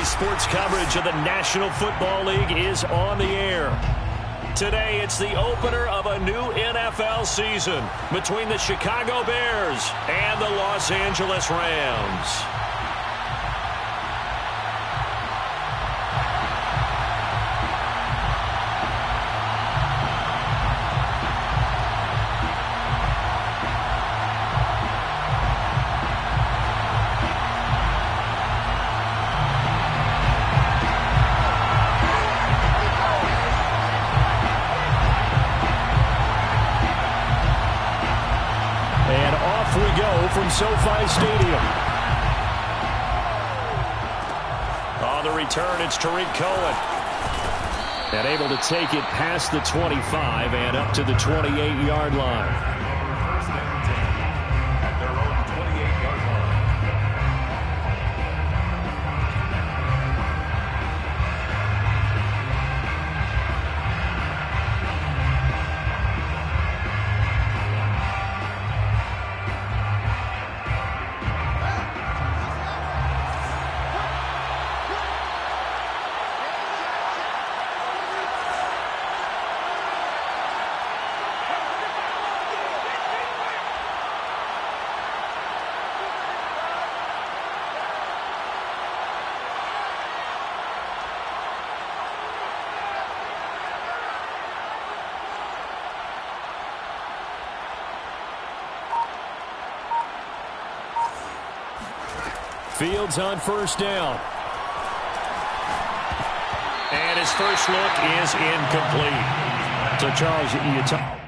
Today's sports coverage of the National Football League is on the air. Today, it's the opener of a new NFL season between the Chicago Bears and the Los Angeles Rams. From SoFi Stadium. On the return, it's Tariq Cohen. And able to take it past the 25 and up to the 28-yard line. At their own 28-yard line. Fields on first down. And his first look is incomplete. So, Charles, you talk.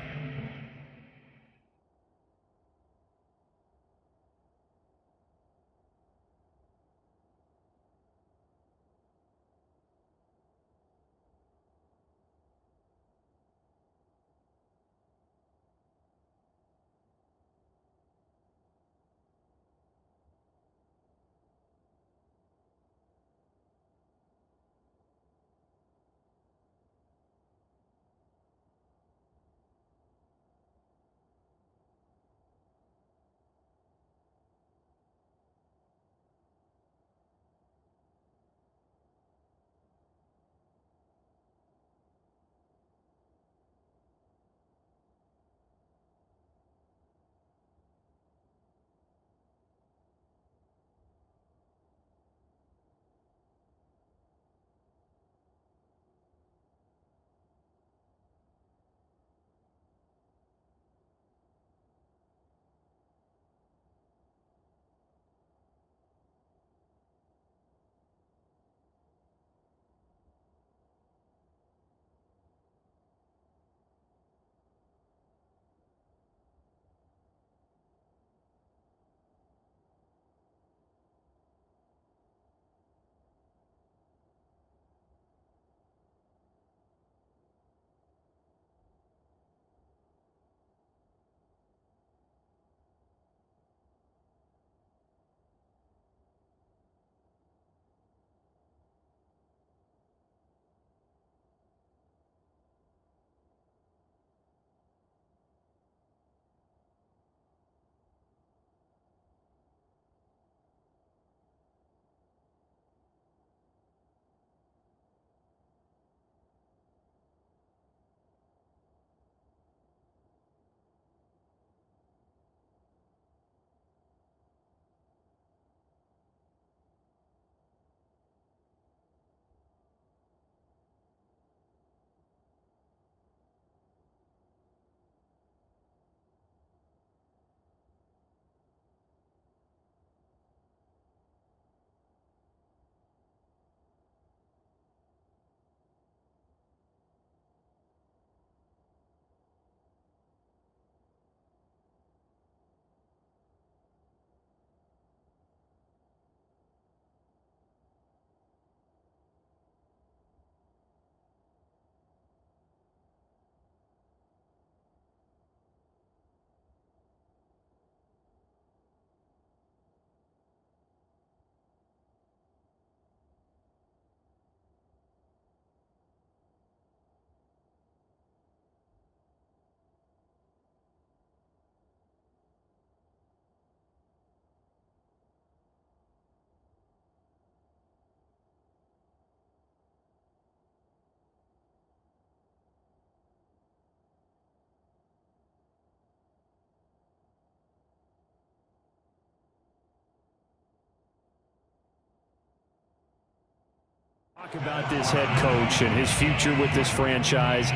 About this head coach and his future with this franchise.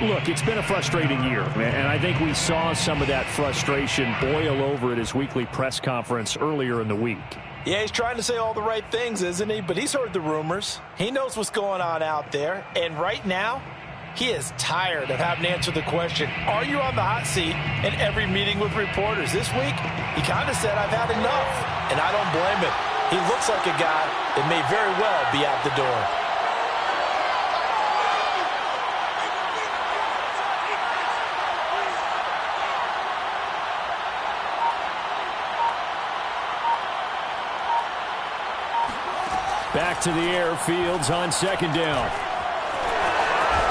Look, it's been a frustrating year, and I think we saw some of that frustration boil over at his weekly press conference earlier in the week. Yeah, he's trying to say all the right things, isn't he? But he's heard the rumors. He knows what's going on out there. And right now, he is tired of having to answer the question, are you on the hot seat in every meeting with reporters? This week, he kind of said, I've had enough. And I don't blame him. He looks like a guy that may very well be out the door. Back to the air, Fields on second down.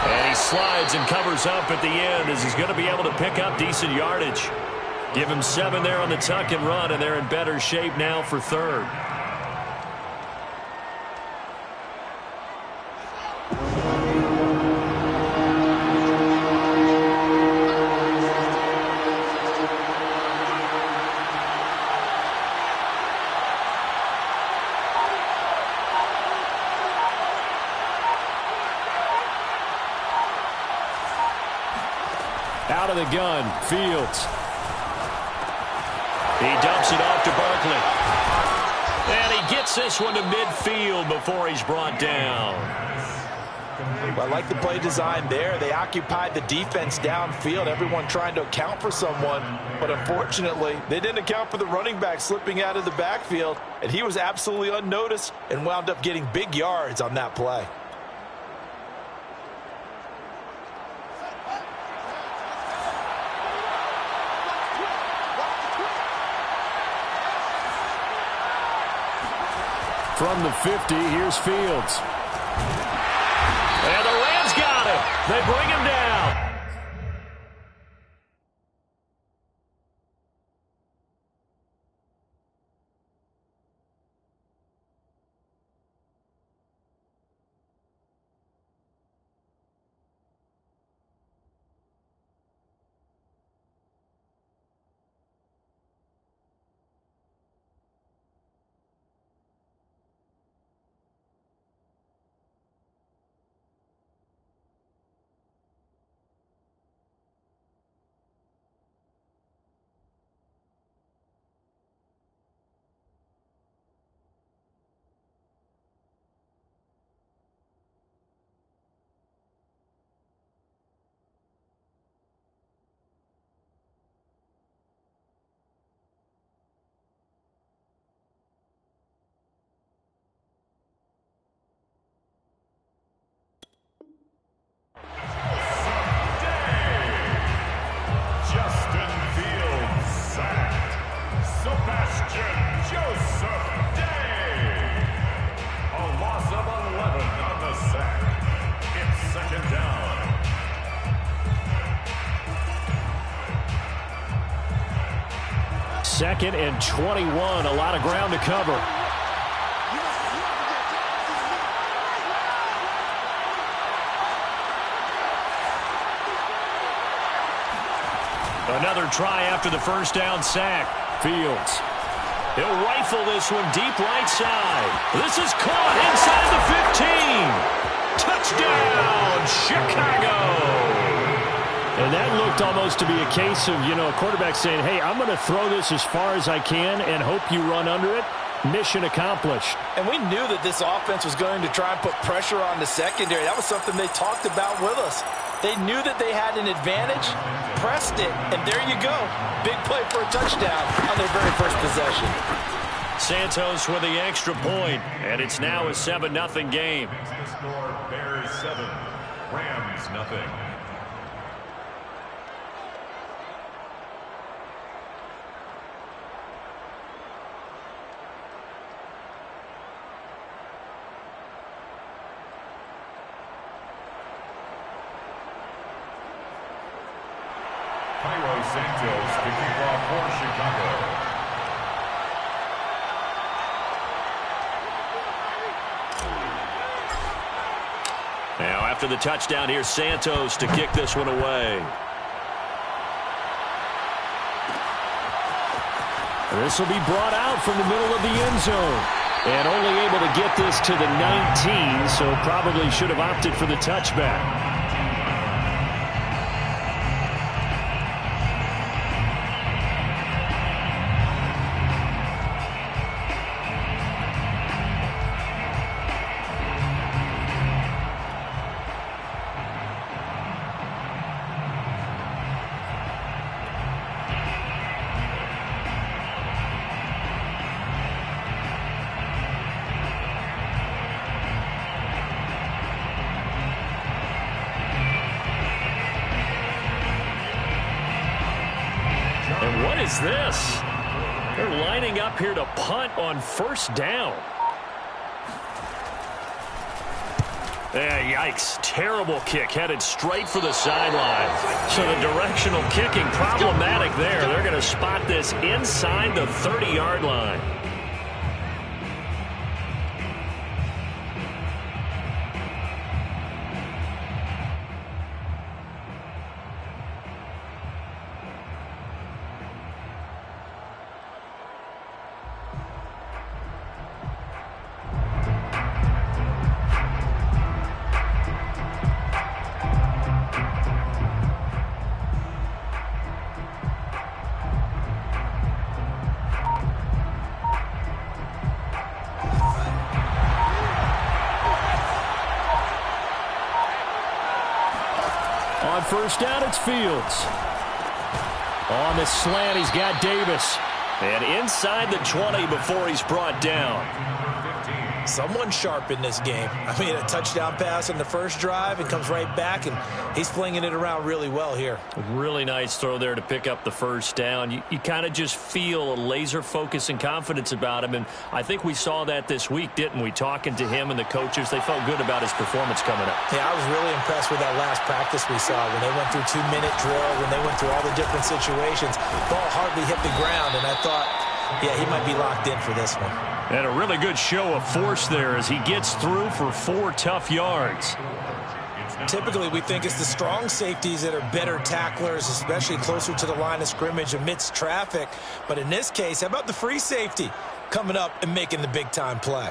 And he slides and covers up at the end as he's going to be able to pick up decent yardage. Give him 7 there on the tuck and run, and they're in better shape now for third. Out of the gun, Fields. He dumps it off to Barkley. And he gets this one to midfield before he's brought down. Well, I like the play design there. They occupied the defense downfield, everyone trying to account for someone. But unfortunately, they didn't account for the running back slipping out of the backfield. And he was absolutely unnoticed and wound up getting big yards on that play. From the 50, here's Fields. And the Rams got him. They bring him down. Second and 21, a lot of ground to cover. Another try after the first down sack. Fields. He'll rifle this one deep right side. This is caught inside the 15. Touchdown, Chicago. And that looked almost to be a case of, a quarterback saying, hey, I'm going to throw this as far as I can and hope you run under it. Mission accomplished. And we knew that this offense was going to try and put pressure on the secondary. That was something they talked about with us. They knew that they had an advantage, pressed it, and there you go. Big play for a touchdown on their very first possession. Santos with the extra point, and it's now a 7-0 game. Score Bears 7, Rams nothing. Santos to kick off for Chicago. Now after the touchdown, here's Santos to kick this one away. This will be brought out from the middle of the end zone. And only able to get this to the 19, so probably should have opted for the touchback. And what is this? They're lining up here to punt on first down. Yikes. Terrible kick headed straight for the sideline. So the directional kicking problematic there. They're going to spot this inside the 30-yard line. On first down, it's Fields. On the slant, he's got Davis. And inside the 20 before he's brought down. Someone sharp in this game. I mean, a touchdown pass on the first drive and comes right back, and he's flinging it around really well here. Really nice throw there to pick up the first down. You kind of just feel a laser focus and confidence about him, and I think we saw that this week, didn't we? Talking to him and the coaches, they felt good about his performance coming up. Yeah, I was really impressed with that last practice we saw when they went through 2-minute drill, when they went through all the different situations. Ball hardly hit the ground, and I thought, yeah, he might be locked in for this one. And a really good show of force there as he gets through for 4 tough yards. Typically, we think it's the strong safeties that are better tacklers, especially closer to the line of scrimmage amidst traffic. But in this case, how about the free safety coming up and making the big-time play?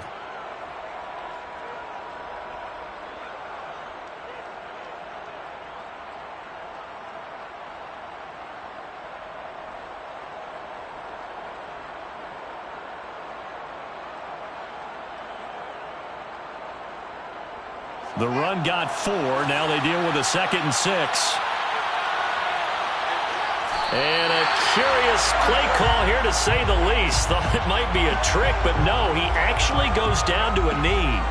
The run got 4. Now they deal with a 2nd and 6. And a curious play call here, to say the least. Thought it might be a trick, but no, he actually goes down to a knee.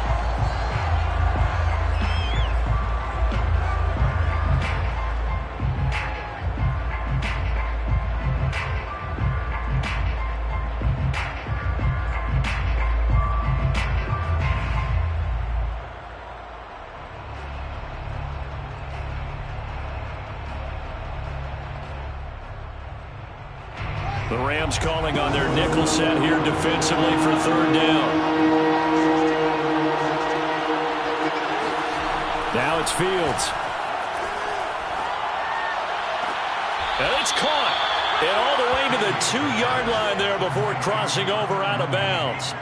The Rams calling on their nickel set here defensively for 3rd down. Now it's Fields. And it's caught. And all the way to the 2-yard line there before crossing over out of bounds.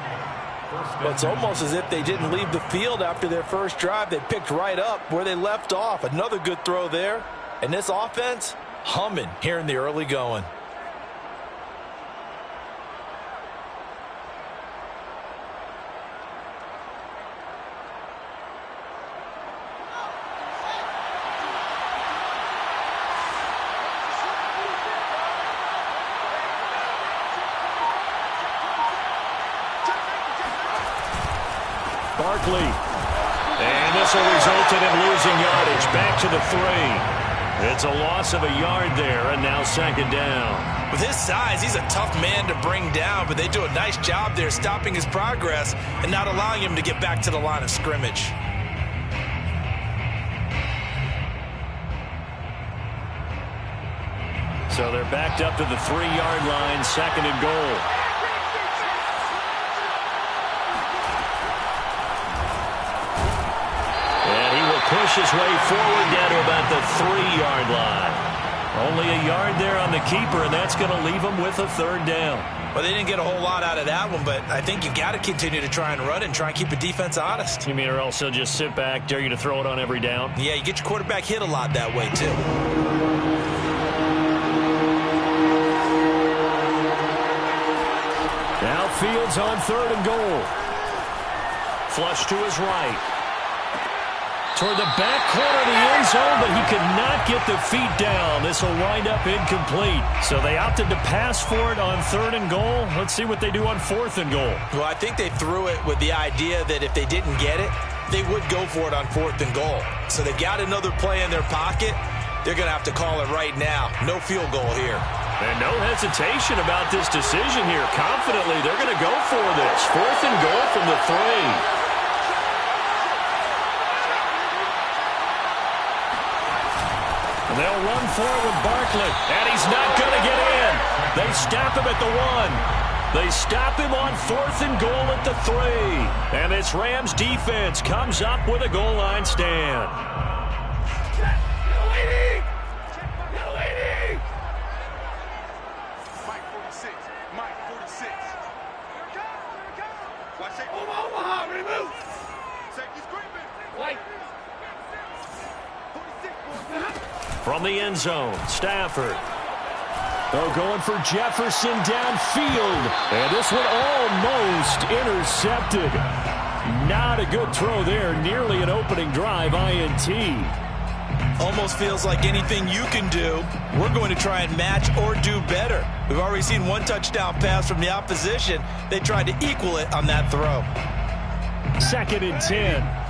Well, it's almost as if they didn't leave the field after their first drive. They picked right up where they left off. Another good throw there. And this offense humming here in the early going. Barkley. And this will result in him losing yardage. Back to the 3. It's a loss of a yard there, and now 2nd down. With his size, he's a tough man to bring down, but they do a nice job there stopping his progress and not allowing him to get back to the line of scrimmage. So they're backed up to the 3-yard line, 2nd and goal. Push his way forward down to about the 3-yard line. Only a yard there on the keeper, and that's going to leave them with a third down. Well, they didn't get a whole lot out of that one, but I think you've got to continue to try and run and try and keep the defense honest. You mean or else they'll just sit back, dare you to throw it on every down? Yeah, you get your quarterback hit a lot that way, too. Now Fields on 3rd and goal. Flush to his right. Toward the back corner of the end zone, but he could not get the feet down. This will wind up incomplete. So they opted to pass for it on 3rd and goal. Let's see what they do on 4th and goal. Well, I think they threw it with the idea that if they didn't get it, they would go for it on 4th and goal. So they've got another play in their pocket. They're going to have to call it right now. No field goal here. And no hesitation about this decision here. Confidently, they're going to go for this. 4th and goal from the 3. And they'll run for it with Barkley. And he's not going to get in. They stop him at the 1. They stop him on 4th and goal at the 3. And this Rams defense comes up with a goal line stand. From the end zone, Stafford. They're going for Jefferson downfield. And this one almost intercepted. Not a good throw there. Nearly an opening drive INT. Almost feels like anything you can do, we're going to try and match or do better. We've already seen one touchdown pass from the opposition. They tried to equal it on that throw. 2nd and 10.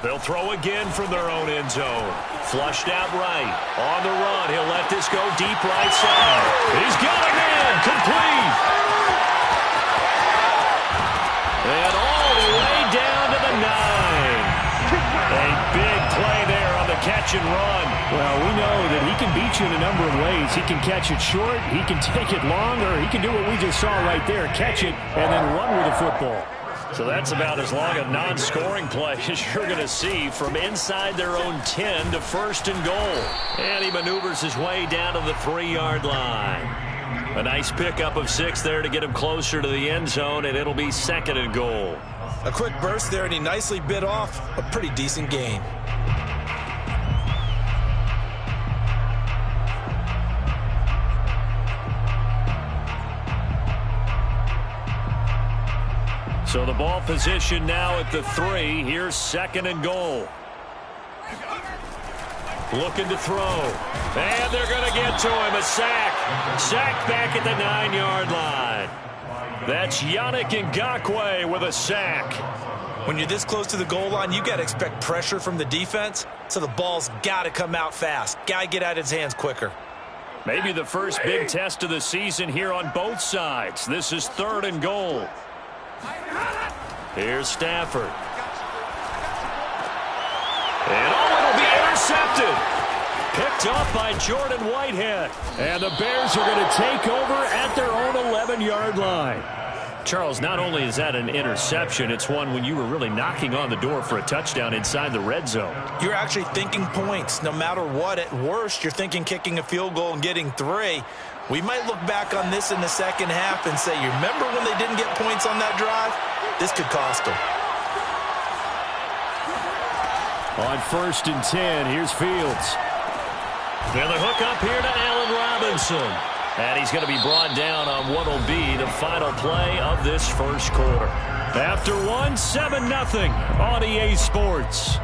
They'll throw again from their own end zone. Flushed out right. On the run. He'll let this go deep right side. He's got him in. Complete. And all the way down to the 9. A big play there on the catch and run. Well, we know that he can beat you in a number of ways. He can catch it short. He can take it long. Or he can do what we just saw right there. Catch it and then run with the football. So that's about as long a non-scoring play as you're going to see from inside their own 10 to 1st and goal. And he maneuvers his way down to the 3-yard line. A nice pickup of 6 there to get him closer to the end zone, and it'll be 2nd and goal. A quick burst there, and he nicely bit off a pretty decent gain. So the ball position now at the 3. Here's 2nd and goal. Looking to throw. And they're going to get to him. A sack. Sack back at the 9-yard line. That's Yannick Ngakoue with a sack. When you're this close to the goal line, you got to expect pressure from the defense. So the ball's got to come out fast. Got to get out of his hands quicker. Maybe the first big test of the season here on both sides. This is 3rd and goal. Here's Stafford. And it'll be intercepted. Picked up by Jordan Whitehead. And the Bears are going to take over at their own 11-yard line. Charles, not only is that an interception, it's one when you were really knocking on the door for a touchdown inside the red zone. You're actually thinking points. No matter what, at worst, you're thinking kicking a field goal and getting 3. We might look back on this in the second half and say, you remember when they didn't get points on that drive? This could cost them. On 1st and 10, here's Fields. And the hook up here to Allen Robinson. And he's going to be brought down on what will be the final play of this first quarter. After 7-0 on EA Sports.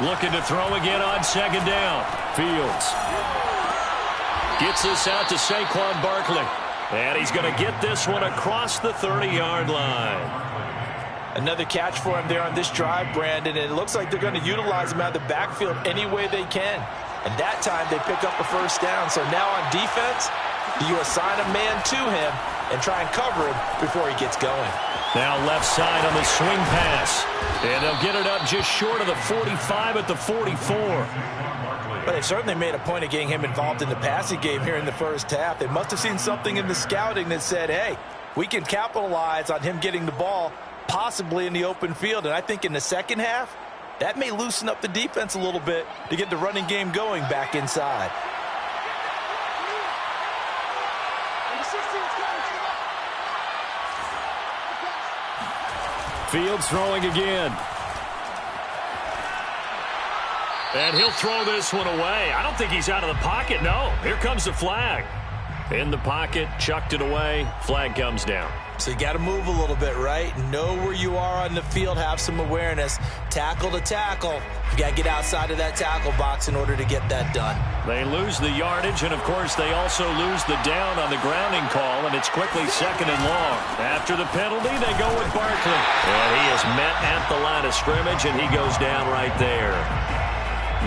Looking to throw again on 2nd down. Fields gets this out to Saquon Barkley. And he's going to get this one across the 30-yard line. Another catch for him there on this drive, Brandon. And it looks like they're going to utilize him out of the backfield any way they can. And that time they pick up a 1st down. So now on defense, you assign a man to him and try and cover him before he gets going. Now left side on the swing pass. And they'll get it up just short of the 45 at the 44. But they've certainly made a point of getting him involved in the passing game here in the first half. They must have seen something in the scouting that said, hey, we can capitalize on him getting the ball possibly in the open field. And I think in the second half, that may loosen up the defense a little bit to get the running game going back inside. Fields throwing again. And he'll throw this one away. I don't think he's out of the pocket. No, here comes the flag. In the pocket, chucked it away. Flag comes down. So you got to move a little bit, right? Know where you are on the field. Have some awareness. Tackle to tackle. You got to get outside of that tackle box in order to get that done. They lose the yardage, and, of course, they also lose the down on the grounding call, and it's quickly 2nd and long. After the penalty, they go with Barkley. And he is met at the line of scrimmage, and he goes down right there.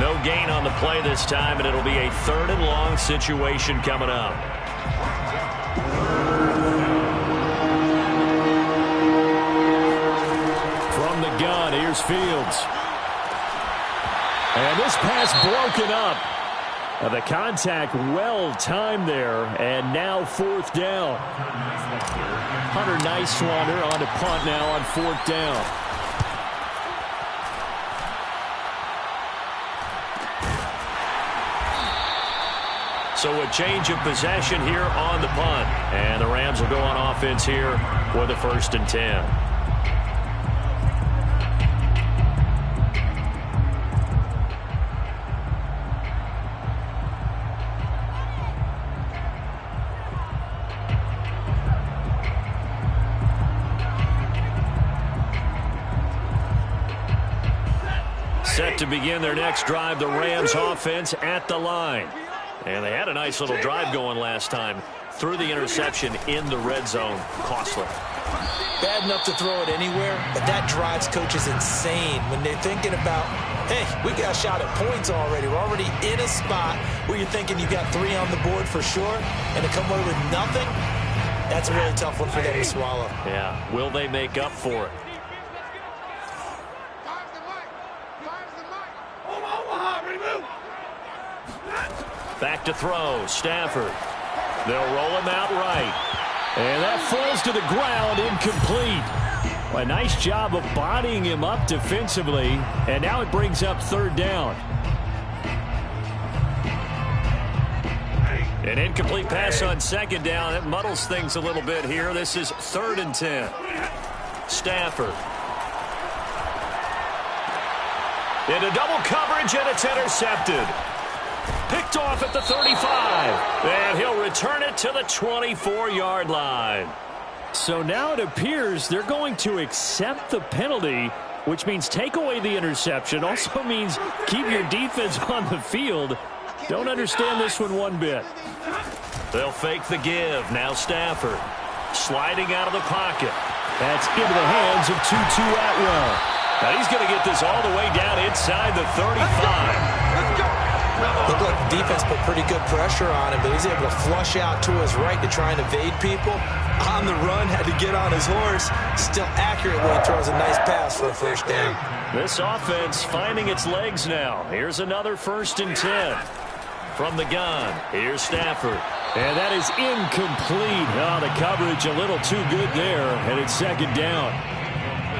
No gain on the play this time, and it'll be a 3rd and long situation coming up. From the gun, here's Fields. And this pass broken up. The contact well timed there, and now 4th down. Hunter Nicewander on to punt now on 4th down. So a change of possession here on the punt. And the Rams will go on offense here with a 1st and 10. Set to begin their next drive, the Rams offense at the line. And they had a nice little drive going last time. Threw the interception in the red zone. Costly. Bad enough to throw it anywhere, but that drives coaches insane when they're thinking about, hey, we got a shot at points already. We're already in a spot where you're thinking you got 3 on the board for sure, and to come away with nothing, that's a really tough one for them to swallow. Yeah, will they make up for it? Back to throw, Stafford. They'll roll him out right. And that falls to the ground, incomplete. A nice job of bodying him up defensively, and now it brings up 3rd down. An incomplete pass on 2nd down. It muddles things a little bit here. This is 3rd and 10. Stafford. Into double coverage, and it's intercepted. Picked off at the 35. And he'll return it to the 24-yard line. So now it appears they're going to accept the penalty, which means take away the interception. Also means keep your defense on the field. Don't understand this one bit. They'll fake the give. Now Stafford sliding out of the pocket. That's into the hands of Tutu Atwell. Now he's going to get this all the way down inside the 35. Looked like the defense put pretty good pressure on him, but he's able to flush out to his right to try and evade people. On the run, had to get on his horse. Still accurately throws a nice pass for a 1st down. This offense finding its legs now. Here's another 1st and 10. From the gun, here's Stafford. And that is incomplete. Oh, the coverage a little too good there, and it's 2nd down.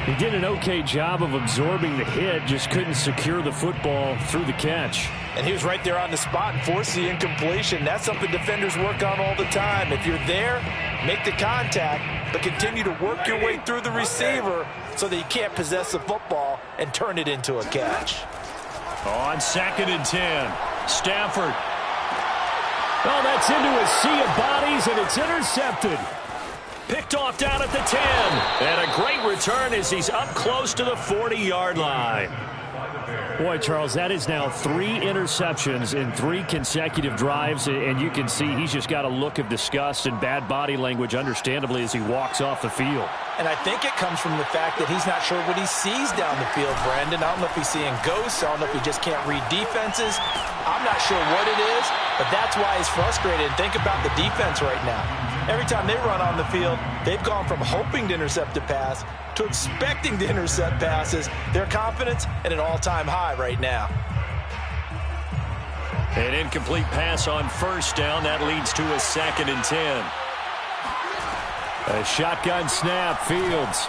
He did an okay job of absorbing the hit, just couldn't secure the football through the catch. And he was right there on the spot and forced the incompletion. That's something defenders work on all the time. If you're there, make the contact, but continue to work your way through the receiver so that you can't possess the football and turn it into a catch. On 2nd and 10, Stafford. Oh, that's into a sea of bodies, and it's intercepted. Picked off down at the 10. And a great return as he's up close to the 40-yard line. Boy, Charles, that is now 3 interceptions in 3 consecutive drives, and you can see he's just got a look of disgust and bad body language, understandably, as he walks off the field. And I think it comes from the fact that he's not sure what he sees down the field, Brandon. I don't know if he's seeing ghosts. I don't know if he just can't read defenses. I'm not sure what it is, but that's why he's frustrated. Think about the defense right now. Every time they run on the field, they've gone from hoping to intercept a pass to expecting to intercept passes. Their confidence at an all-time high right now. An incomplete pass on first down. That leads to a 2nd and 10. A shotgun snap. Fields.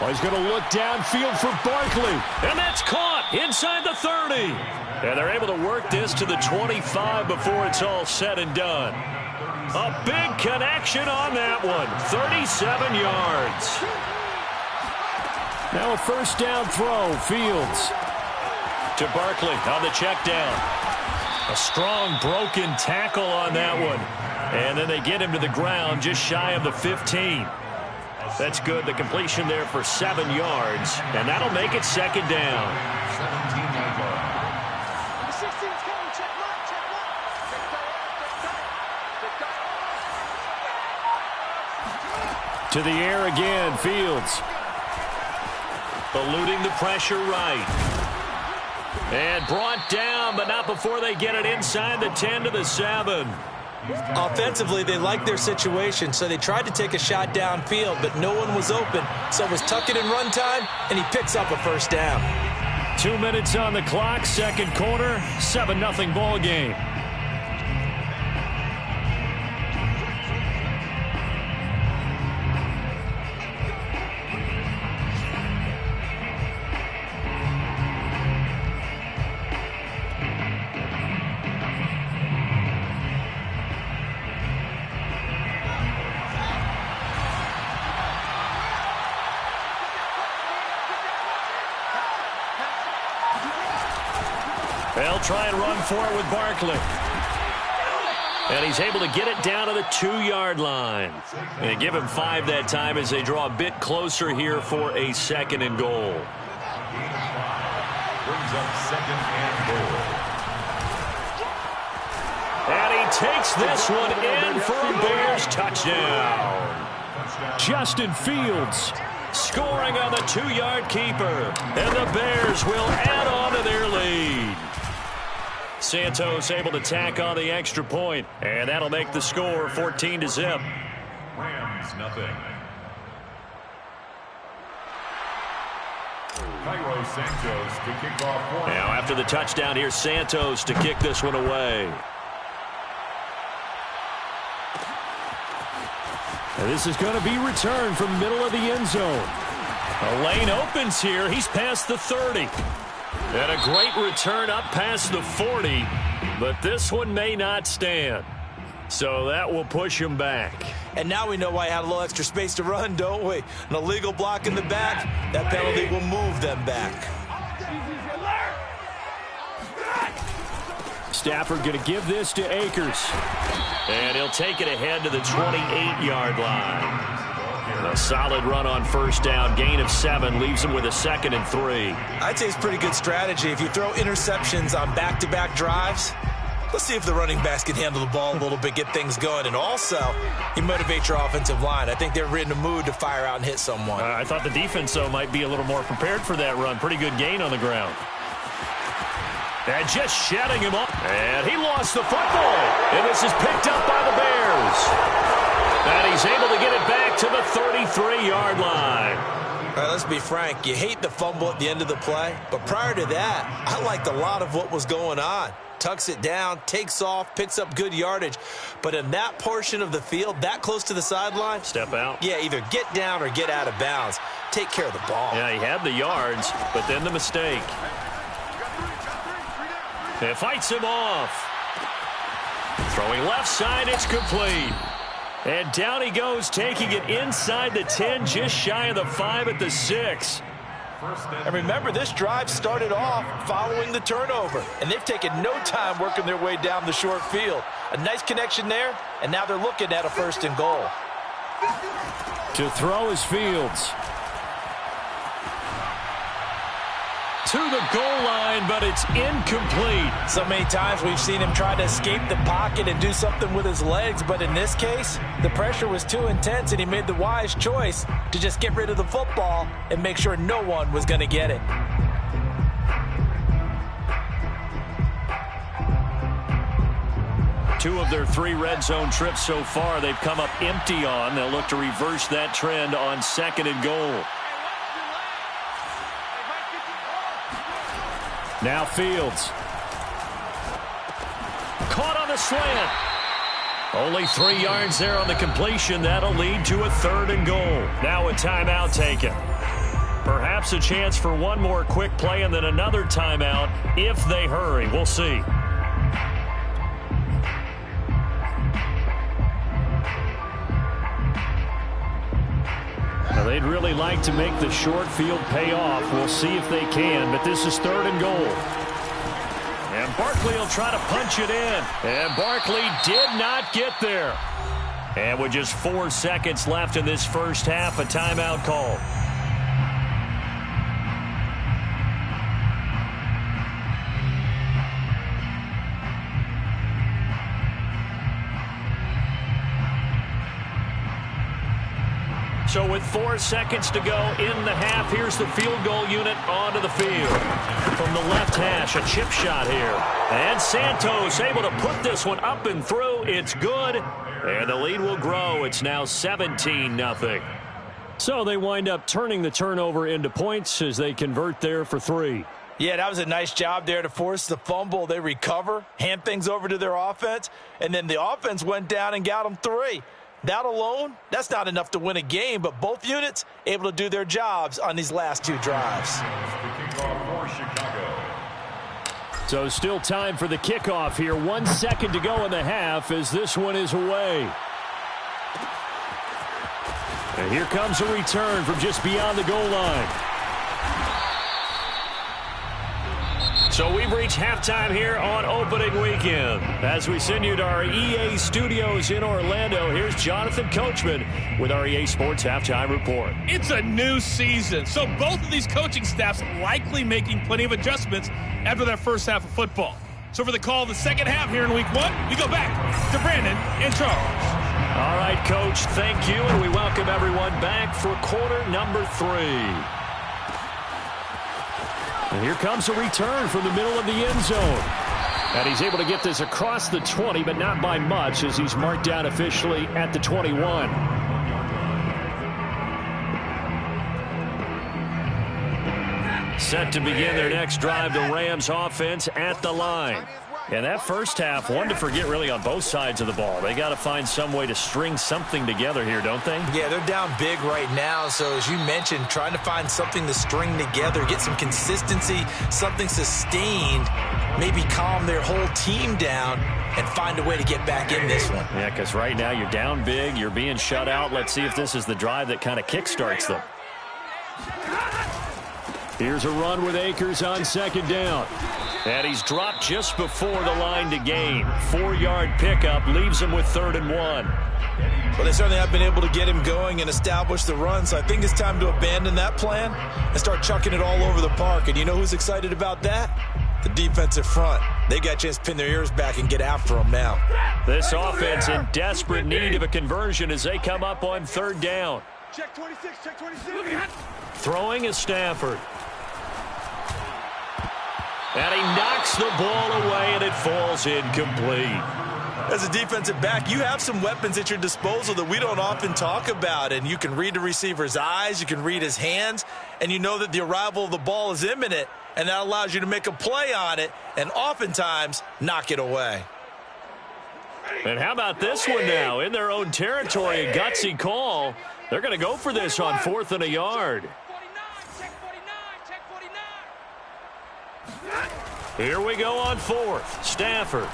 Well, he's going to look downfield for Barkley. And that's caught inside the 30. And they're able to work this to the 25 before it's all said and done. A big connection on that one. 37 yards. Now a first down throw. Fields to Barkley on the check down. A strong broken tackle on that one. And then they get him to the ground just shy of the 15. That's good. The completion there for 7 yards. And that'll make it 2nd down. 17-yard line. To the air again. Fields. Eluding the pressure right. And brought down, but not before they get it inside the 10 to the 7. Offensively, they liked their situation, so they tried to take a shot downfield, but no one was open. So it was tuck it in run time, and he picks up a first down. 2 minutes on the clock, 2nd quarter, 7-0 ball game. They'll try and run for it with Barkley. And he's able to get it down to the 2-yard line. And they give him 5 that time as they draw a bit closer here for a 2nd and goal. Brings up 2nd and goal. And he takes this one in for a Bears touchdown. Justin Fields scoring on the 2-yard keeper. And the Bears will add on to their lead. Santos able to tack on the extra point, and that'll make the score 14-0. Rams nothing. Cairo Santos to kick off. Now after the touchdown, here's Santos to kick this one away. And this is going to be returned from the middle of the end zone. A lane opens here. He's past the 30. And a great return up past the 40. But this one may not stand. So that will push him back. And now we know why he had a little extra space to run, don't we? An illegal block in the back. That penalty will move them back. Stafford going to give this to Akers. And he'll take it ahead to the 28-yard line. A solid run on first down. Gain of 7 leaves him with a 2nd and 3. I'd say it's pretty good strategy. If you throw interceptions on back-to-back drives, let's see if the running backs can handle the ball a little bit, get things going. And also, you motivate your offensive line. I think they're in the mood to fire out and hit someone. I thought the defense, though, might be a little more prepared for that run. Pretty good gain on the ground. And just shutting him up. And he lost the football. And this is picked up by the Bears. And he's able to get it back to the 33-yard line. All right, let's be frank. You hate the fumble at the end of the play. But prior to that, I liked a lot of what was going on. Tucks it down, takes off, picks up good yardage. But in that portion of the field, that close to the sideline. Step out. Yeah, either get down or get out of bounds. Take care of the ball. Yeah, he had the yards, but then the mistake. It fights him off. Throwing left side, it's complete. And down he goes, taking it inside the 10, just shy of the 5 at the 6. And remember, this drive started off following the turnover. And they've taken no time working their way down the short field. A nice connection there, and now they're looking at a 1st and goal. To throw is Fields. To the goal line, but it's incomplete. So many times we've seen him try to escape the pocket and do something with his legs, but in this case, the pressure was too intense, and he made the wise choice to just get rid of the football and make sure no one was going to get it. Two of their 3 red zone trips so far, they've come up empty on. They'll look to reverse that trend on 2nd and goal. Now Fields. the slant. Only 3 yards there on the completion. That'll lead to a 3rd and goal. Now a timeout taken. Perhaps a chance for one more quick play and then another timeout if they hurry. We'll see. Now they'd really like to make the short field pay off. We'll see if they can, but this is 3rd and goal. And Barkley will try to punch it in. And Barkley did not get there. And with just 4 seconds left in this first half, a timeout call. So with 4 seconds to go in the half, here's the field goal unit onto the field. From the left hash, a chip shot here. And Santos able to put this one up and through. It's good. And the lead will grow. It's now 17-0. So they wind up turning the turnover into points as they convert there for 3. Yeah, that was a nice job there to force the fumble. They recover, hand things over to their offense, and then the offense went down and got them 3. That alone, that's not enough to win a game, but both units able to do their jobs on these last 2 drives. So still time for the kickoff here. 1 second to go in the half as this one is away. And here comes a return from just beyond the goal line. So we've reached halftime here on opening weekend. As we send you to our EA studios in Orlando, here's Jonathan Coachman with our EA Sports Halftime Report. It's a new season, so both of these coaching staffs likely making plenty of adjustments after that first half of football. So for the call of the second half here in Week 1, we go back to Brandon and Charles. All right, Coach, thank you, and we welcome everyone back for quarter number 3. And here comes a return from the middle of the end zone. And he's able to get this across the 20, but not by much as he's marked down officially at the 21. Set to begin their next drive, the Rams offense at the line. And that first half, one to forget really on both sides of the ball. They got to find some way to string something together here, don't they? Yeah, they're down big right now. So as you mentioned, trying to find something to string together, get some consistency, something sustained, maybe calm their whole team down and find a way to get back in this one. Yeah, because right now you're down big, you're being shut out. Let's see if this is the drive that kind of kickstarts them. Here's a run with Akers on second down. And he's dropped just before the line to gain. 4-yard pickup leaves him with 3rd and 1. Well, they certainly have been able to get him going and establish the run, so I think it's time to abandon that plan and start chucking it all over the park. And you know who's excited about that? The defensive front. They got a chance to pin their ears back and get after him now. This offense in desperate need of a conversion as they come up on 3rd down. Check 26, check 26. Throwing is Stafford. And he knocks the ball away, and it falls incomplete. As a defensive back, you have some weapons at your disposal that we don't often talk about. And you can read the receiver's eyes, you can read his hands, and you know that the arrival of the ball is imminent, and that allows you to make a play on it and oftentimes knock it away. And how about this one now? In their own territory, a gutsy call. They're going to go for this on 4th and a yard. Here we go on 4th. Stafford.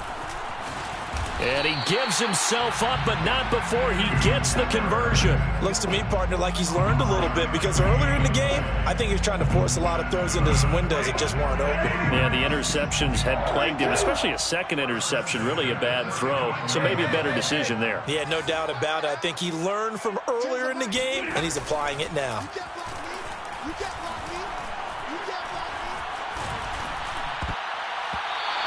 And he gives himself up, but not before he gets the conversion. Looks to me, partner, like he's learned a little bit because earlier in the game, I think he was trying to force a lot of throws into some windows that just weren't open. Yeah, the interceptions had plagued him, especially a second interception, really a bad throw. So maybe a better decision there. Yeah, no doubt about it. I think he learned from earlier in the game, and he's applying it now.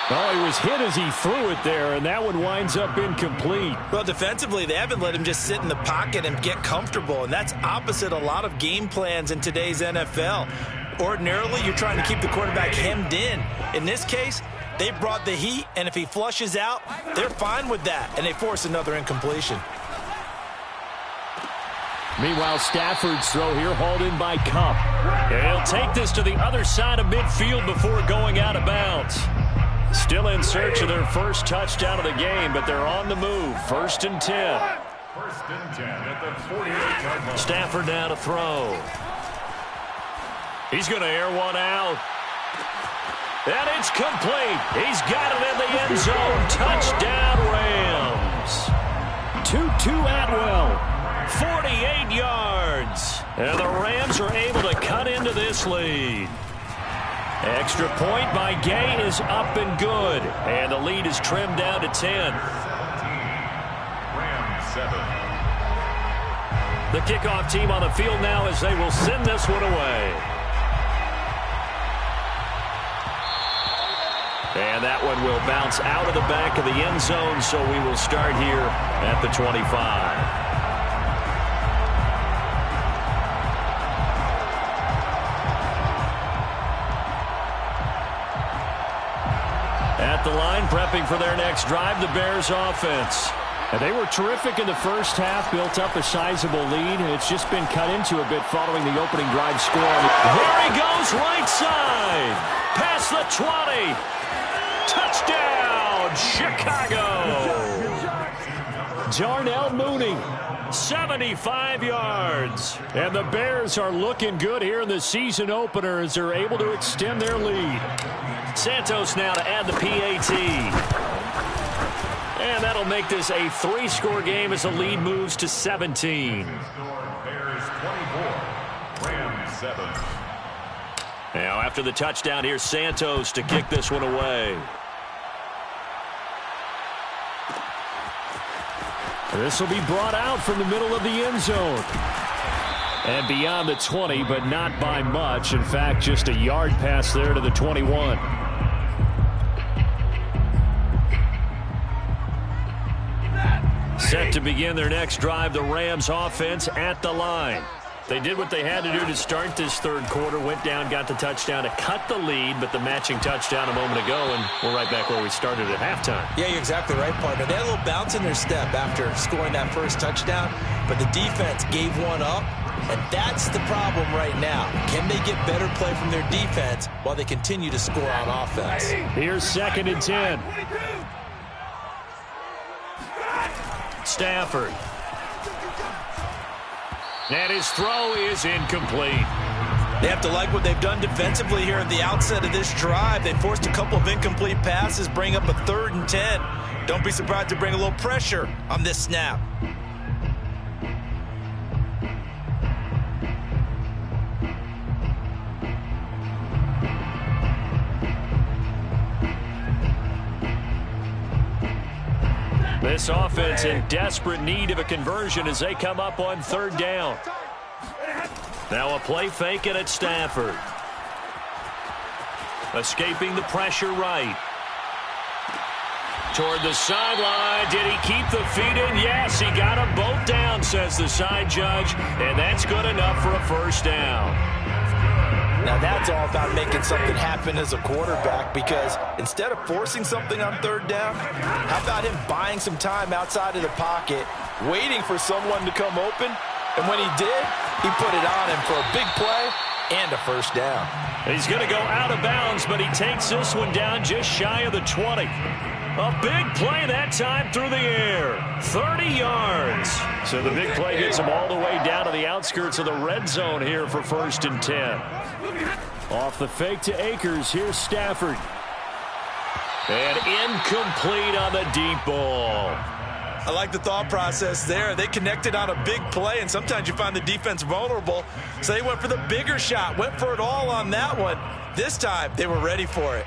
Oh, he was hit as he threw it there, and that one winds up incomplete. Well, defensively, they haven't let him just sit in the pocket and get comfortable, and that's opposite a lot of game plans in today's NFL. Ordinarily, you're trying to keep the quarterback hemmed in. In this case, they brought the heat, and if he flushes out, they're fine with that, and they force another incompletion. Meanwhile, Stafford's throw here hauled in by Kupp. And he'll take this to the other side of midfield before going out of bounds. Still in search of their first touchdown of the game, but they're on the move. 1st and 10. 1st and 10 at the 48-yard line. Stafford now to throw. He's going to air one out. And it's complete. He's got it in the end zone. Touchdown, Rams. Tutu Atwell, 48 yards. And the Rams are able to cut into this lead. Extra point by Gay is up and good. And the lead is trimmed down to 10. Rams 7. The kickoff team on the field now as they will send this one away. And that one will bounce out of the back of the end zone, so we will start here at the 25. At the line, prepping for their next drive, the Bears offense. And they were terrific in the first half, built up a sizable lead. It's just been cut into a bit following the opening drive score. There he goes, right side. Past the 20. Touchdown, Chicago. Darnell Mooney, 75 yards. And the Bears are looking good here in the season opener as they're able to extend their lead. Santos now to add the PAT. And that'll make this a 3-score game as the lead moves to 17. Bears 24. Rams 7. Now after the touchdown, here's Santos to kick this one away. This will be brought out from the middle of the end zone. And beyond the 20, but not by much. In fact, just a yard pass there to the 21. Set to begin their next drive, the Rams offense at the line. They did what they had to do to start this third quarter, went down, got the touchdown to cut the lead, but the matching touchdown a moment ago, and we're right back where we started at halftime. Yeah, you're exactly right, partner. They had a little bounce in their step after scoring that first touchdown, but the defense gave one up, and that's the problem right now. Can they get better play from their defense while they continue to score on offense? Here's 2nd and 10. Stafford. And his throw is incomplete. They have to like what they've done defensively here at the outset of this drive. They forced a couple of incomplete passes, bring up a 3rd and 10. Don't be surprised to bring a little pressure on this snap. This offense in desperate need of a conversion as they come up on 3rd down. Now a play fake and at Stafford. Escaping the pressure right. Toward the sideline. Did he keep the feet in? Yes, he got them both down, says the side judge. And that's good enough for a 1st down. Now that's all about making something happen as a quarterback, because instead of forcing something on 3rd down, how about him buying some time outside of the pocket, waiting for someone to come open, and when he did, he put it on him for a big play and a 1st down. He's going to go out of bounds, but he takes this one down just shy of the 20. A big play that time through the air. 30 yards. So the big play gets him all the way down to the outskirts of the red zone here for 1st and 10. Off the fake to Akers. Here's Stafford. And incomplete on the deep ball. I like the thought process there. They connected on a big play, and sometimes you find the defense vulnerable. So they went for the bigger shot, went for it all on that one. This time, they were ready for it.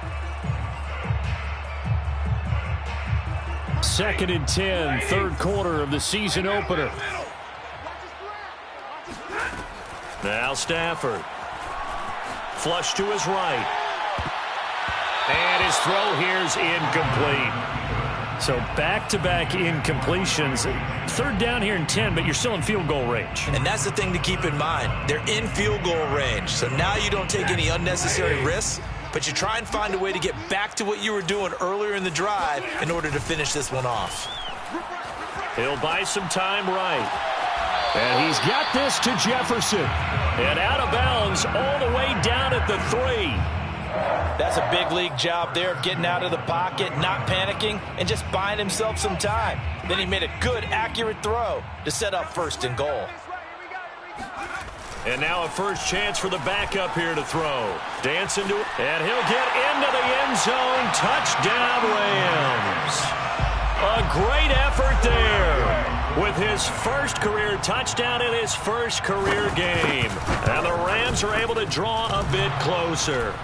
2nd and 10, 3rd quarter of the season opener. Now Stafford. Flush to his right. And his throw here's incomplete. So back-to-back incompletions. 3rd down here in 10, but you're still in field goal range. And that's the thing to keep in mind. They're in field goal range. So now you don't take any unnecessary risks, but you try and find a way to get back to what you were doing earlier in the drive in order to finish this one off. He'll buy some time right. And he's got this to Jefferson. And out of bounds all the way down at the 3. That's a big league job there, getting out of the pocket, not panicking, and just buying himself some time. Then he made a good, accurate throw to set up 1st and goal. And now a first chance for the backup here to throw. Dancing to it, and he'll get into the end zone. Touchdown, Rams. A great effort there with his first career touchdown in his first career game. And the Rams are able to draw a bit closer.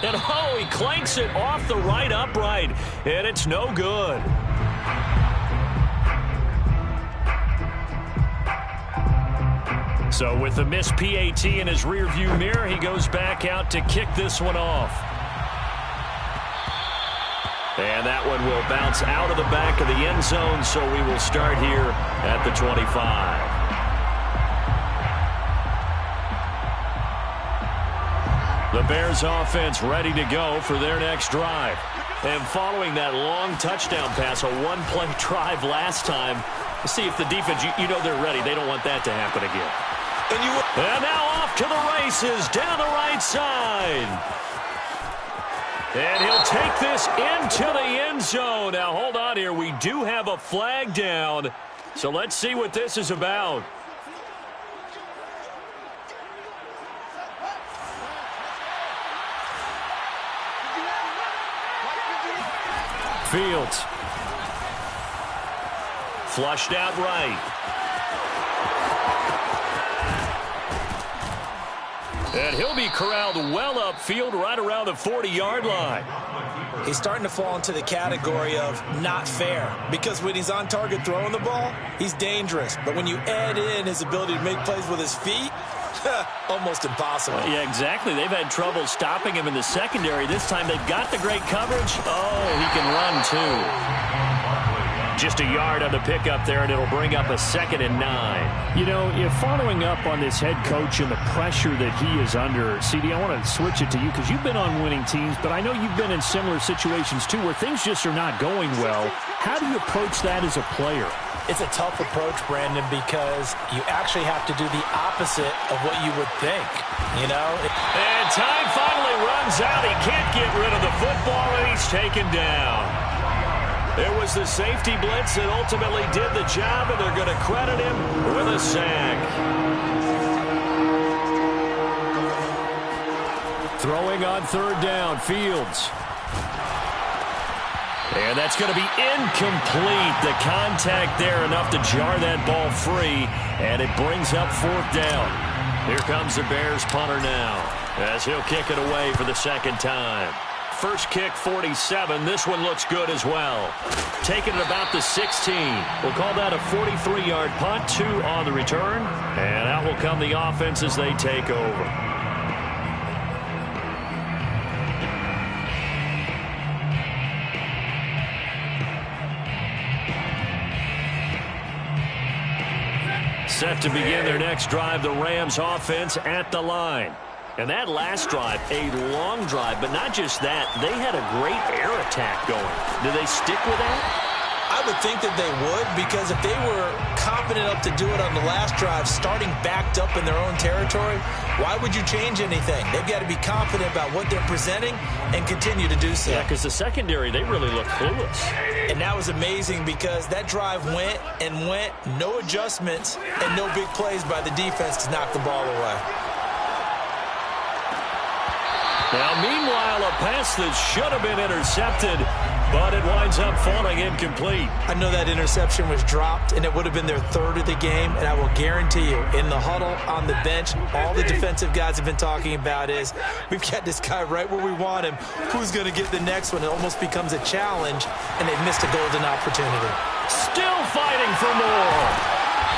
And oh, he clanks it off the right upright, and it's no good. So with the missed PAT in his rearview mirror, he goes back out to kick this one off. And that one will bounce out of the back of the end zone, so we will start here at the 25. The Bears offense ready to go for their next drive. And following that long touchdown pass, a one-play drive last time, see if the defense, you know they're ready. They don't want that to happen again. And now off to the races down the right side. And he'll take this into the end zone. Now, hold on here. We do have a flag down. So let's see what this is about. Fields. Flushed out right. And he'll be corralled well upfield right around the 40-yard line. He's starting to fall into the category of not fair, because when he's on target throwing the ball, he's dangerous. But when you add in his ability to make plays with his feet, almost impossible. Yeah, exactly. They've had trouble stopping him in the secondary. This time they've got the great coverage. Oh, he can run too. Just a yard on the pickup there, and it'll bring up a 2nd and 9. You know, if following up on this head coach and the pressure that he is under, CD, I want to switch it to you because you've been on winning teams, but I know you've been in similar situations too where things just are not going well. How do you approach that as a player? It's a tough approach, Brandon, because you actually have to do the opposite of what you would think, you know? And time finally runs out. He can't get rid of the football, and he's taken down. It was the safety blitz that ultimately did the job, and they're going to credit him with a sack. Throwing on 3rd down, Fields. And that's going to be incomplete. The contact there enough to jar that ball free, and it brings up 4th down. Here comes the Bears punter now, as he'll kick it away for the 2nd time. First kick, 47. This one looks good as well. Taking it about the 16. We'll call that a 43-yard punt, 2 on the return. And out will come the offense as they take over. Set to begin their next drive, the Rams offense at the line. And that last drive, a long drive, but not just that. They had a great air attack going. Do they stick with that? I would think that they would, because if they were confident enough to do it on the last drive, starting backed up in their own territory, why would you change anything? They've got to be confident about what they're presenting and continue to do so. Yeah, because the secondary, they really looked clueless. And that was amazing because that drive went and went, no adjustments, and no big plays by the defense to knock the ball away. Now, meanwhile, a pass that should have been intercepted, but it winds up falling incomplete. I know that interception was dropped, and it would have been their 3rd of the game, and I will guarantee you, in the huddle, on the bench, all the defensive guys have been talking about is, we've got this guy right where we want him. Who's going to get the next one? It almost becomes a challenge, and they've missed a golden opportunity. Still fighting for more.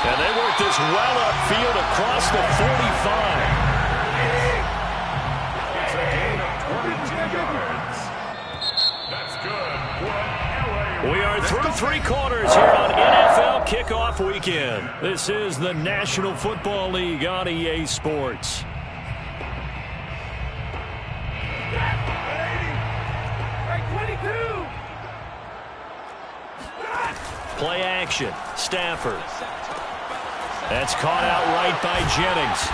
And they work this well upfield across the 45. We are through 3 quarters here on NFL Kickoff Weekend. This is the National Football League on EA Sports. Play action. Stafford. That's caught out right by Jennings.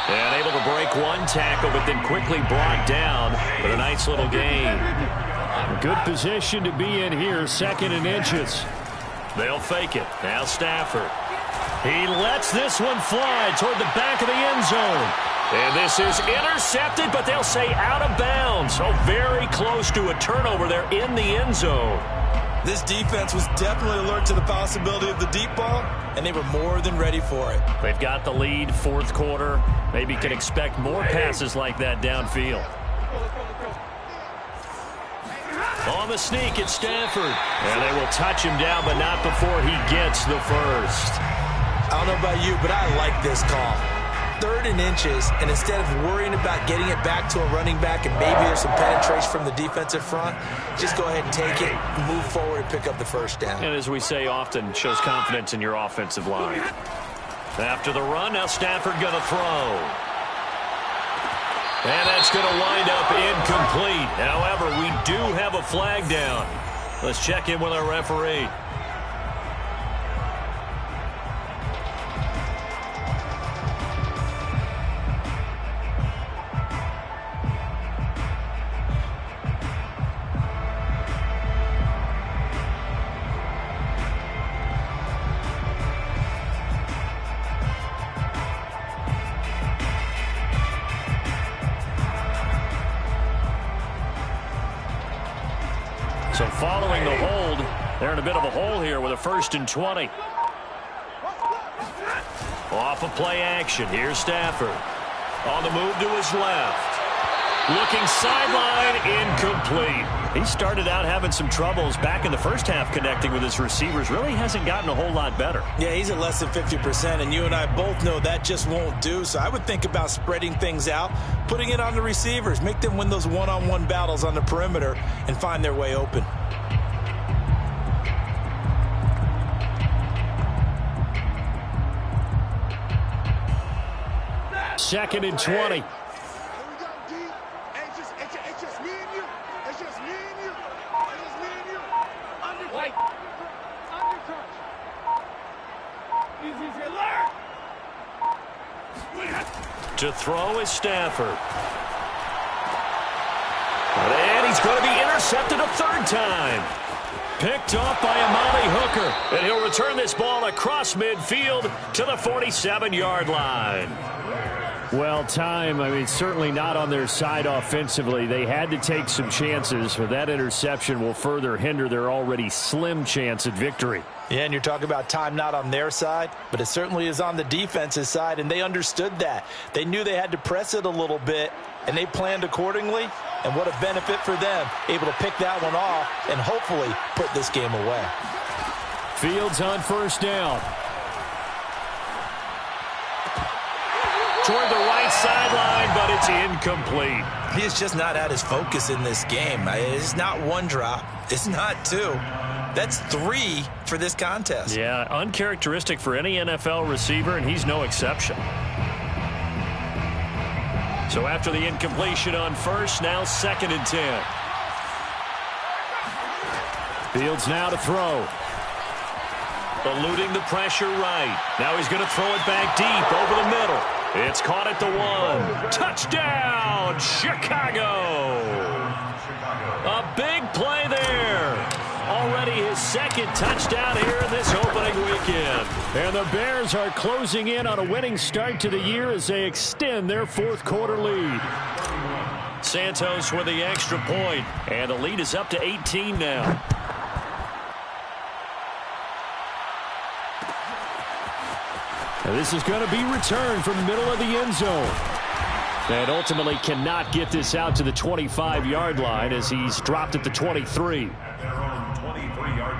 And able to break one tackle, but then quickly brought down with a nice little gain. Good position to be in here, 2nd and inches. They'll fake it. Now Stafford. He lets this one fly toward the back of the end zone. And this is intercepted, but they'll say out of bounds. So very close to a turnover there in the end zone. This defense was definitely alert to the possibility of the deep ball, and they were more than ready for it. They've got the lead, 4th quarter. Maybe can expect more passes like that downfield. On the sneak, it's Stafford. And they will touch him down, but not before he gets the first. I don't know about you, but I like this call. 3rd and inches, and instead of worrying about getting it back to a running back and maybe there's some penetration from the defensive front, just go ahead and take it, move forward, and pick up the first down. And as we say often, shows confidence in your offensive line. After the run, now Stafford going to throw. And that's going to wind up incomplete. However, we do have a flag down. Let's check in with our referee. So following the hold, they're in a bit of a hole here with a 1st and 20. Off of play action. Here's Stafford. On the move to his left. Looking sideline, incomplete. He started out having some troubles back in the first half connecting with his receivers. Really hasn't gotten a whole lot better. Yeah, he's at less than 50%, and you and I both know that just won't do. So I would think about spreading things out, putting it on the receivers, make them win those one-on-one battles on the perimeter and find their way open. Second and 20. To throw is Stafford. And he's going to be intercepted a 3rd time. Picked off by Amali Hooker. And he'll return this ball across midfield to the 47-yard line. Well, certainly not on their side offensively. They had to take some chances, but that interception will further hinder their already slim chance at victory. Yeah, and you're talking about time not on their side, but it certainly is on the defense's side, and they understood that. They knew they had to press it a little bit, and they planned accordingly, and what a benefit for them, able to pick that one off and hopefully put this game away. Fields on 1st down. Toward the right sideline, but it's incomplete. He is just not at his focus in this game. It's not 1 drop. It's not 2. That's 3 for this contest. Yeah, uncharacteristic for any NFL receiver, and he's no exception. So after the incompletion on 1st, now 2nd and 10. Fields now to throw. Eluding the pressure right. Now he's going to throw it back deep over the middle. It's caught at the 1. Touchdown, Chicago! A big play there. Already his 2nd touchdown here in this opening weekend. And the Bears are closing in on a winning start to the year as they extend their 4th quarter lead. Santos with the extra point, and the lead is up to 18 now. And this is going to be returned from the middle of the end zone. And ultimately cannot get this out to the 25-yard line as he's dropped at the 23. Their own 23-yard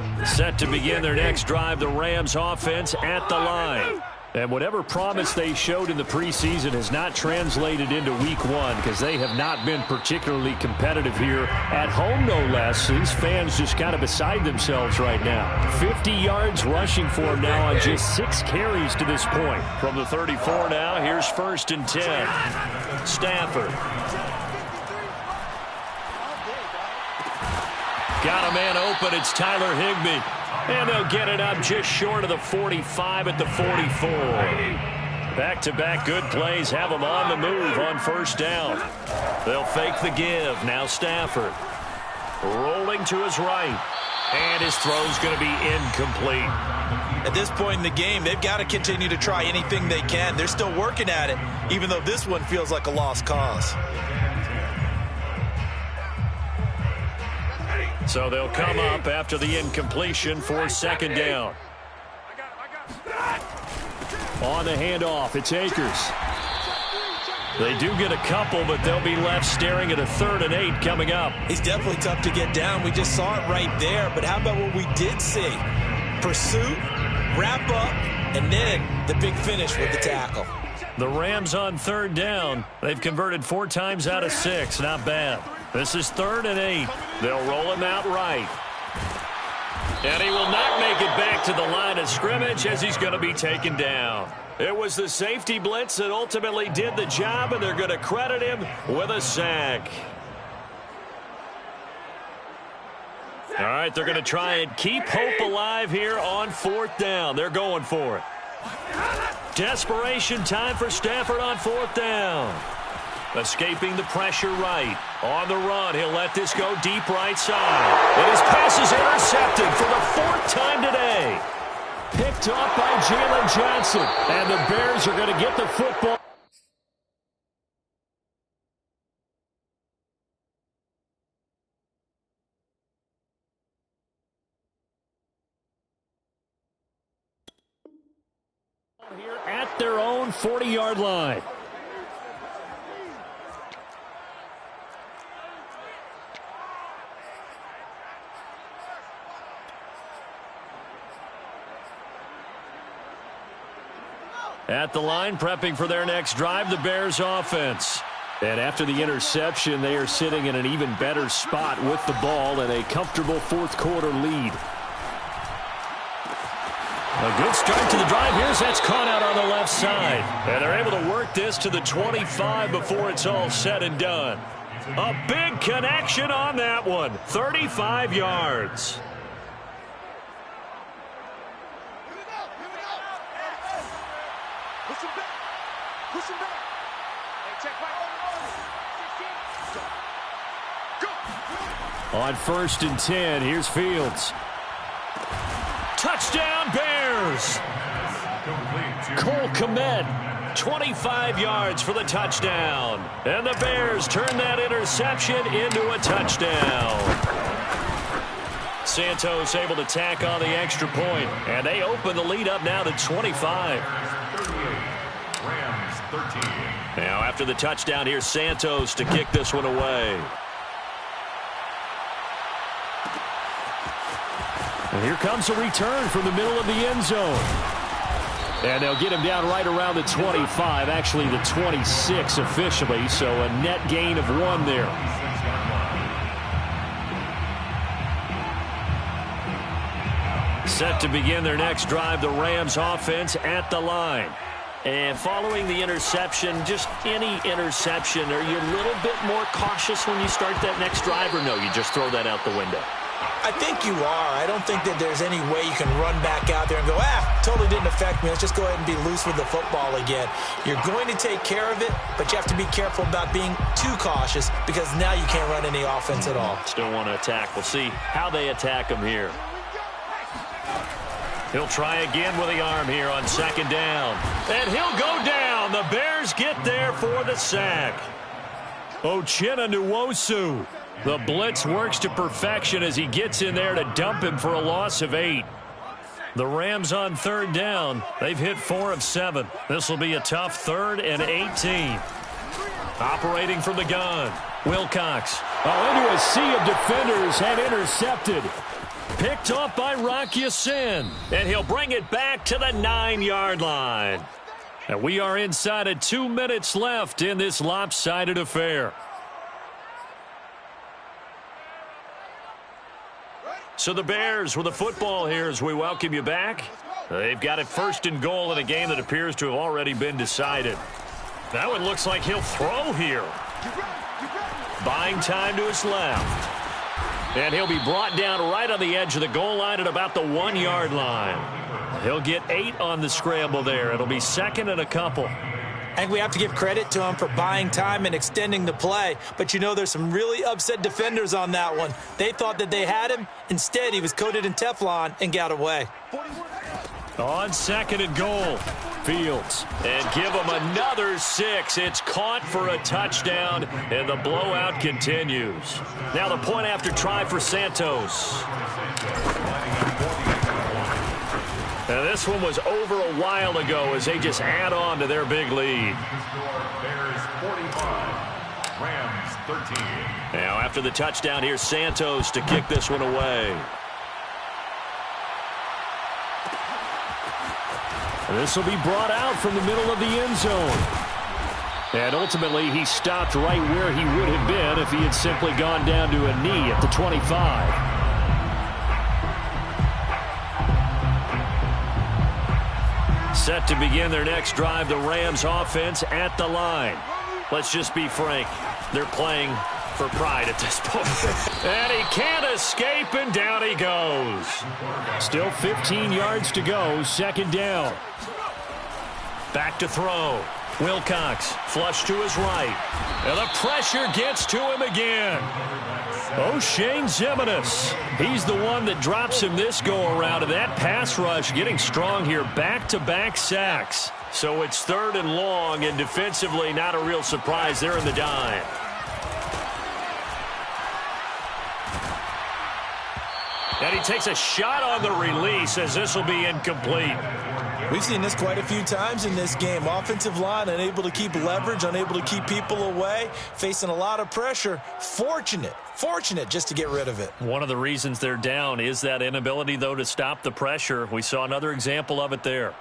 line. Set to begin their next drive, the Rams offense at the line. And whatever promise they showed in the preseason has not translated into week 1 because they have not been particularly competitive here at home, no less. These fans just kind of beside themselves right now. 50 yards rushing for him now on just 6 carries to this point. From the 34 now, here's 1st and 10. Stafford. Got a man open. It's Tyler Higbee. And they'll get it up just short of the 45 at the 44. Back-to-back good plays have them on the move on first down. They'll fake the give. Now Stafford. Rolling to his right. And his throw's going to be incomplete. At this point in the game, they've got to continue to try anything they can. They're still working at it, even though this one feels like a lost cause. So they'll come up after the incompletion for second down. On the handoff, it's Akers. They do get a couple, but they'll be left staring at a 3rd and 8 coming up. He's definitely tough to get down. We just saw it right there. But how about what we did see? Pursuit, wrap up, and then the big finish with the tackle. The Rams on 3rd down. They've converted 4 times out of 6. Not bad. This is 3rd and 8. They'll roll him out right. And he will not make it back to the line of scrimmage as he's going to be taken down. It was the safety blitz that ultimately did the job, and they're going to credit him with a sack. All right, they're going to try and keep hope alive here on 4th down. They're going for it. Desperation time for Stafford on 4th down. Escaping the pressure right. On the run, he'll let this go deep right side. And his pass is intercepted for the 4th time today. Picked off by Jalen Johnson. And the Bears are going to get the football. Here at their own 40-yard line. At the line, prepping for their next drive, the Bears offense. And after the interception, they are sitting in an even better spot with the ball and a comfortable 4th quarter lead. A good start to the drive. Here's that's caught out on the left side. And they're able to work this to the 25 before it's all said and done. A big connection on that one. 35 yards. On 1st and 10, here's Fields. Touchdown, Bears! Cole Kmet, 25 yards for the touchdown. And the Bears turn that interception into a touchdown. Santos able to tack on the extra point. And they open the lead up now to 25. Rams 13. Now after the touchdown, here's Santos to kick this one away. And here comes a return from the middle of the end zone. And they'll get him down right around the 25, actually the 26 officially, so a net gain of 1 there. Set to begin their next drive, the Rams offense at the line. And following the interception, just any interception, are you a little bit more cautious when you start that next drive, or no, you just throw that out the window? I think you are. I don't think that there's any way you can run back out there and go, totally didn't affect me. Let's just go ahead and be loose with the football again. You're going to take care of it, but you have to be careful about being too cautious because now you can't run any offense at all. Still want to attack. We'll see how they attack him here. He'll try again with the arm here on 2nd down. And he'll go down. The Bears get there for the sack. Uchenna Nwosu. The blitz works to perfection as he gets in there to dump him for a loss of 8. The Rams on 3rd down. They've hit 4 of 7. This will be a tough 3rd and 18. Operating from the gun. Wilcox. Into a sea of defenders and intercepted. Picked off by Rock Ya-Sin. And he'll bring it back to the 9-yard line. And we are inside of 2 minutes left in this lopsided affair. So the Bears with the football here as we welcome you back. They've got it 1st and goal in a game that appears to have already been decided. That one looks like he'll throw here. Buying time to his left. And he'll be brought down right on the edge of the goal line at about the 1-yard line. He'll get 8 on the scramble there. It'll be 2nd and a couple. I think we have to give credit to him for buying time and extending the play. But, you know, there's some really upset defenders on that one. They thought that they had him. Instead, he was coated in Teflon and got away. On 2nd and goal, Fields. And give him another 6. It's caught for a touchdown, and the blowout continues. Now the point after try for Santos. And this one was over a while ago as they just add on to their big lead. Bears 45, Rams 13. Now after the touchdown, here's Santos to kick this one away. This will be brought out from the middle of the end zone. And ultimately, he stopped right where he would have been if he had simply gone down to a knee at the 25. Set to begin their next drive, the Rams offense at the line. Let's just be frank. They're playing for pride at this point. And he can't escape, and down he goes. Still 15 yards to go, 2nd down. Back to throw. Wilcox, flush to his right. And the pressure gets to him again. O'Shane Ximines. He's the one that drops him this go-around. And that pass rush getting strong here. Back-to-back sacks. So it's 3rd and long, and defensively not a real surprise there in the dime. And he takes a shot on the release as this will be incomplete. We've seen this quite a few times in this game. Offensive line unable to keep leverage, unable to keep people away, facing a lot of pressure. Fortunate just to get rid of it. One of the reasons they're down is that inability, though, to stop the pressure. We saw another example of it there.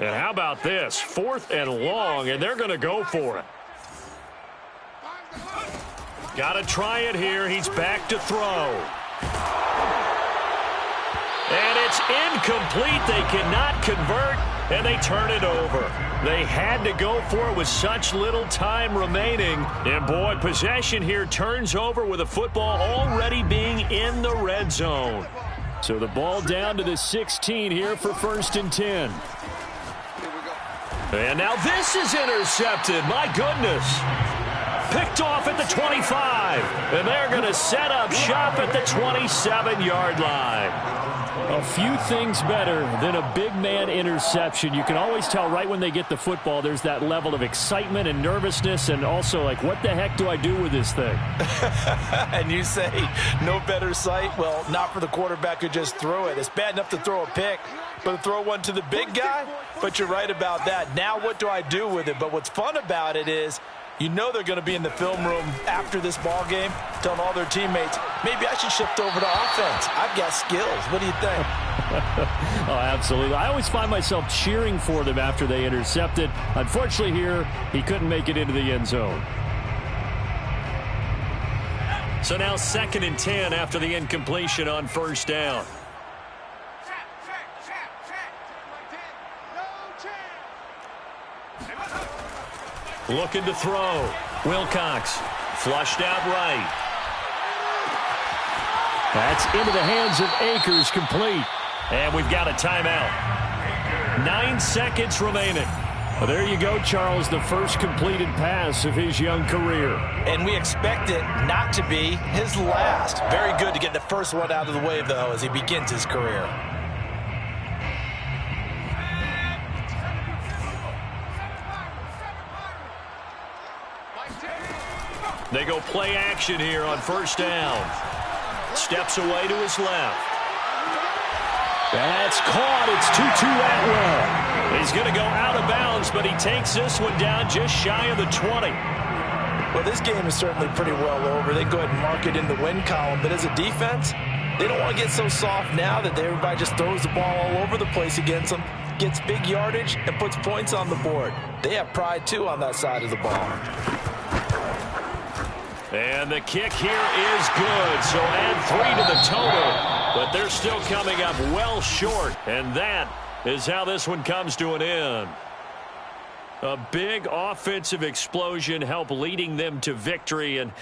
And how about this? 4th and long, and they're going to go for it. Got to try it here. He's back to throw. And it's incomplete. They cannot convert, and they turn it over. They had to go for it with such little time remaining. And, boy, possession here turns over with a football already being in the red zone. So the ball down to the 16 here for 1st and 10. And now this is intercepted. My goodness. Picked off at the 25. And they're going to set up shop at the 27-yard line. A few things better than a big man interception. You can always tell right when they get the football, there's that level of excitement and nervousness, and also like, what the heck do I do with this thing? And you say no better sight? Well, not for the quarterback who just threw it. It's bad enough to throw a pick, but to throw one to the big guy? But you're right about that. Now what do I do with it? But what's fun about it is, you know they're going to be in the film room after this ball game telling all their teammates, maybe I should shift over to offense. I've got skills. What do you think? Oh, absolutely. I always find myself cheering for them after they intercept it. Unfortunately here, he couldn't make it into the end zone. So now 2nd and 10 after the incompletion on 1st down. Looking to throw. Wilcox flushed out right. That's into the hands of Akers, complete. And we've got a timeout. 9 seconds remaining. Well, there you go, Charles, the first completed pass of his young career. And we expect it not to be his last. Very good to get the first one out of the way, though, as he begins his career. They go play action here on 1st down. Steps away to his left. That's caught. It's Tutu Atwell. He's going to go out of bounds, but he takes this one down just shy of the 20. Well, this game is certainly pretty well over. They can go ahead and mark it in the win column. But as a defense, they don't want to get so soft now that everybody just throws the ball all over the place against them, gets big yardage, and puts points on the board. They have pride, too, on that side of the ball. And the kick here is good, so add 3 to the total. But they're still coming up well short, and that is how this one comes to an end. A big offensive explosion helped leading them to victory. And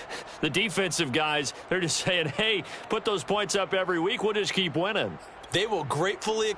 the defensive guys, they're just saying, hey, put those points up every week. We'll just keep winning. They will gratefully...